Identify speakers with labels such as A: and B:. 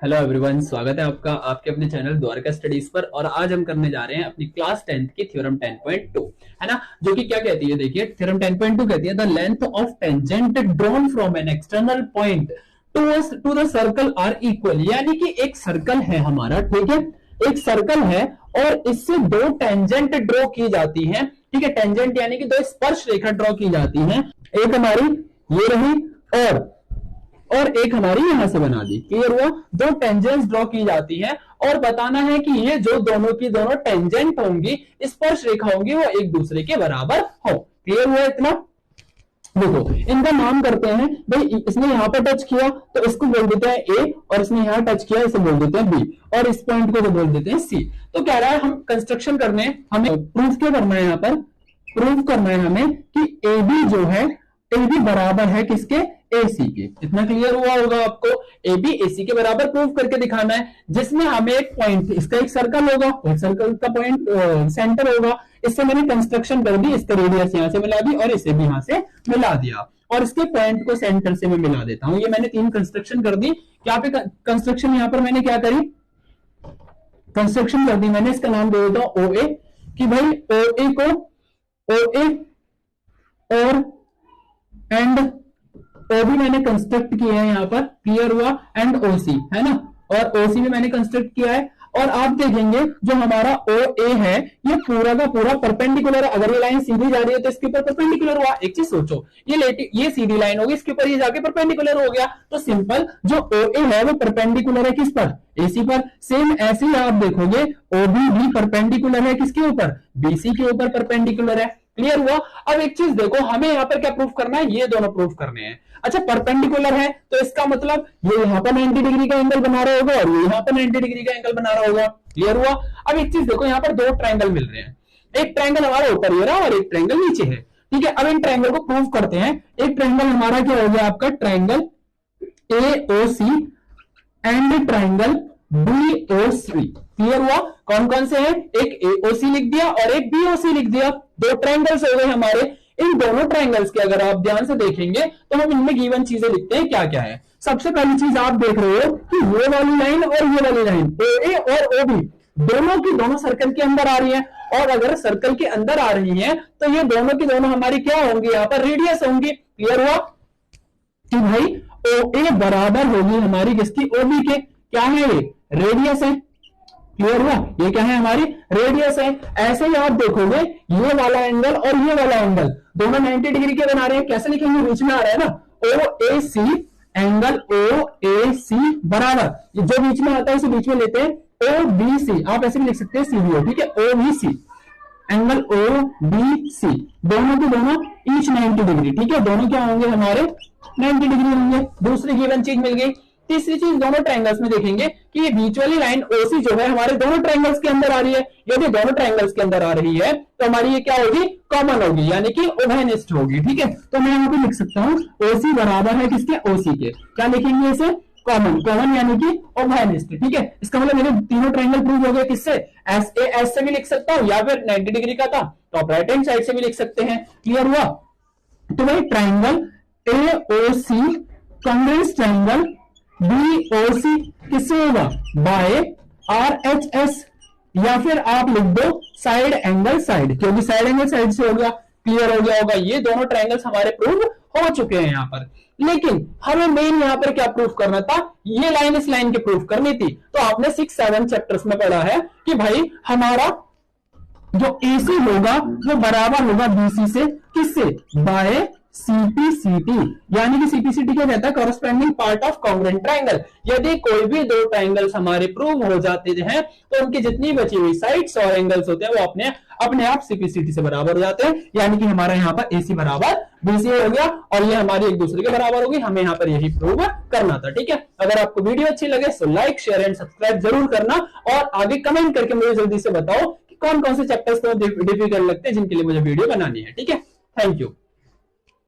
A: Hello everyone, स्वागत है आपका आपके अपने चैनल द्वारका स्टडीज पर। और आज हम करने जा रहे हैं अपनी क्लास 10th की थ्योरम 10.2, है ना, जो कि क्या कहती है। देखिए, थ्योरम 10.2 कहती है the length of tangent drawn from an external point to the circle are equal. यानी कि एक सर्कल है हमारा, ठीक है, एक सर्कल है और इससे दो टेंजेंट ड्रॉ की जाती है, ठीक है। टेंजेंट यानी कि दो स्पर्श रेखा ड्रॉ की जाती है, एक हमारी ये रही और एक हमारी यहां से बना दी। क्लियर हुआ? दो टेंजेंट्स ड्रॉ की जाती है और बताना है कि ये जो दोनों की दोनों टेंजेंट होंगी, स्पर्श रेखा होंगी, वो एक दूसरे के बराबर हो। क्लियर हुआ इतना? देखो, इनका नाम करते हैं भाई, इसने यहां पर टच किया तो इसको बोल देते हैं ए, और इसने यहां टच किया इसे बोल देते हैं बी, और इस पॉइंट को तो बोल देते हैं सी। तो कह रहा है हम कंस्ट्रक्शन करने, हमें प्रूफ क्या करना है, यहां पर प्रूफ करना है हमें कि ए बी जो है, ए बी बराबर है किसके, एसी के। इतना क्लियर हुआ होगा आपको? ए बी एसी के बराबर प्रूव करके दिखाना है, जिसमें हमें एक पॉइंट, इसका एक सर्कल होगा, एक सर्कल का पॉइंट सेंटर होगा। इससे मैंने कंस्ट्रक्शन कर दी, इसका रेडियस यहां से मिला दी और इसे भी यहां से मिला दिया, और इसके पॉइंट को सेंटर से मैं मिला देता हूं। ये मैंने तीन कंस्ट्रक्शन कर दी। क्या पे कंस्ट्रक्शन यहां पर मैंने क्या करी, कंस्ट्रक्शन कर दी मैंने, इसका नाम दे देता हूं ओ ए, कि भाई ओ ए को ओ ए और एंड ओ भी मैंने कंस्ट्रक्ट किया है यहां पर। क्लियर हुआ? एंड ओसी, है ना, और ओसी भी मैंने कंस्ट्रक्ट किया है। और आप देखेंगे जो हमारा ओ ए है, ये पूरा का पूरा परपेंडिकुलर है। अगर ये लाइन सीधी जा रही है तो इसके ऊपर परपेंडिकुलर हुआ। एक चीज सोचो, ये सीधी लाइन होगी, इसके ऊपर ये जाके परपेंडिकुलर हो गया, तो सिंपल जो ओ ए है वो परपेंडिकुलर है किस पर, एसी पर। सेम ऐसे ही आप देखोगे ओ बी भी परपेंडिकुलर है किसके ऊपर, बीसी के ऊपर परपेंडिकुलर है। क्लियर हुआ? अब एक चीज देखो, हमें यहां पर क्या प्रूफ करना है, ये दोनों प्रूफ करने हैं। अच्छा, परपेंडिकुलर है तो इसका मतलब ये यहां पर 90 डिग्री का एंगल बना रहा होगा और ये यहां पर 90 डिग्री का एंगल बना रहा होगा। क्लियर हुआ? अब एक चीज देखो, यहां पर दो ट्रायंगल मिल रहे हैं, एक ट्रायंगल हमारा ऊपर ये रहा और एक ट्रायंगल नीचे है, ठीक है। अब इन ट्रायंगल को प्रूव करते हैं। एक ट्रायंगल हमारा क्या हो गया आपका, triangle AOC and triangle BOC. Clear हुआ? कौन कौन से हैं, एक एओसी लिख दिया और एक बीओसी लिख दिया, दो ट्रायंगल्स हो गए हमारे। इन दोनों ट्रायंगल्स के अगर आप ध्यान से देखेंगे तो हम इनमें गिवन चीजें लिखते हैं, क्या क्या है। सबसे पहली चीज आप देख रहे हो कि ये वाली लाइन और ये वाली लाइन, ओ ए और ओ बी, दोनों की दोनं सर्कल के अंदर आ रही है। और अगर सर्कल के अंदर आ रही है तो ये दोनों की दोनों हमारी क्या होंगी, यहां पर रेडियस होंगी। क्लियर हुआ कि भाई ओ ए बराबर होगी हमारी किसकी, ओ बी के। क्या है ये, रेडियस है। क्लियर हुआ? ये क्या है, हमारी रेडियस है। ऐसे ही आप देखोगे ये वाला एंगल और ये वाला एंगल दोनों 90 डिग्री के बना रहे हैं। कैसे लिखेंगे, बीच में आ रहा है ना, ओ ए सी, एंगल ओ ए सी बराबर, जो बीच में आता है उसे बीच में लेते हैं ओ बी सी। आप ऐसे भी लिख सकते हैं सीबीओ, ठीक है, O B C, angle O B C, दोनों के दोनों ईच 90 डिग्री, ठीक है, दोनों क्या होंगे हमारे 90 डिग्री होंगे। दूसरी गिवन चीज मिल गई। तीसरी चीज, दोनों ट्रायंगल्स में देखेंगे कि ये बीच वाली लाइन ओसी जो है हमारे दोनों ट्रायंगल्स के अंदर आ रही है। यदि दोनों ट्रायंगल्स के अंदर आ रही है तो हमारी ये क्या होगी, कॉमन होगी, यानी कि ओवेनिस्ट होगी, ठीक है। तो मैं यहाँ पे लिख सकता हूँ ओसी बराबर है किसके, ओसी के। क्या लिखेंगे इसे, कॉमन, कॉमन यानी कि ओवेनिस्ट, ठीक है। इसका मतलब मेरे तीनों ट्रायंगल प्रूव हो गए किससे, एस ए एस से भी लिख सकता हूँ, या फिर 90 डिग्री का था तो आप राइट हैंड साइड से भी लिख सकते हैं। क्लियर हुआ? तो भाई triangle A O C congruence triangle BOC किससे होगा, बाय आर एच एस, या फिर आप लिख दो साइड एंगल साइड, क्योंकि साइड एंगल साइड से हो गया। क्लियर हो गया होगा? ये दोनों ट्रायंगल्स हमारे प्रूव हो चुके हैं यहां पर। लेकिन हमें मेन यहां पर क्या प्रूफ करना था, ये लाइन इस लाइन की प्रूफ करनी थी। तो आपने 6-7 चैप्टर्स में पढ़ा है कि भाई हमारा जो एसी होगा वो बराबर होगा बीसी से, किससे, बाय सीपीसीटी, यानी कि सीपीसीटी क्या कहता है, corresponding part of congruent triangle. यदि कोई भी दो ट्रायंगल्स हमारे प्रूव हो जाते हैं तो उनकी जितनी बची हुई साइड्स और एंगल्स होते हैं वो अपने आप सीपीसीटी से बराबर हो जाते हैं। यानी कि हमारा यहाँ पर एसी बराबर बीसी हो गया और ये हमारी एक दूसरे के बराबर होगी। हमें यहाँ पर यही प्रूव करना था, ठीक है। अगर आपको वीडियो अच्छी लगे तो लाइक, शेयर एंड सब्सक्राइब जरूर करना, और आगे कमेंट करके मुझे जल्दी से बताओ कि कौन कौन से चैप्टर्स तो डिफिकल्ट लगते हैं जिनके लिए मुझे वीडियो बनानी है, ठीक है। Thank you.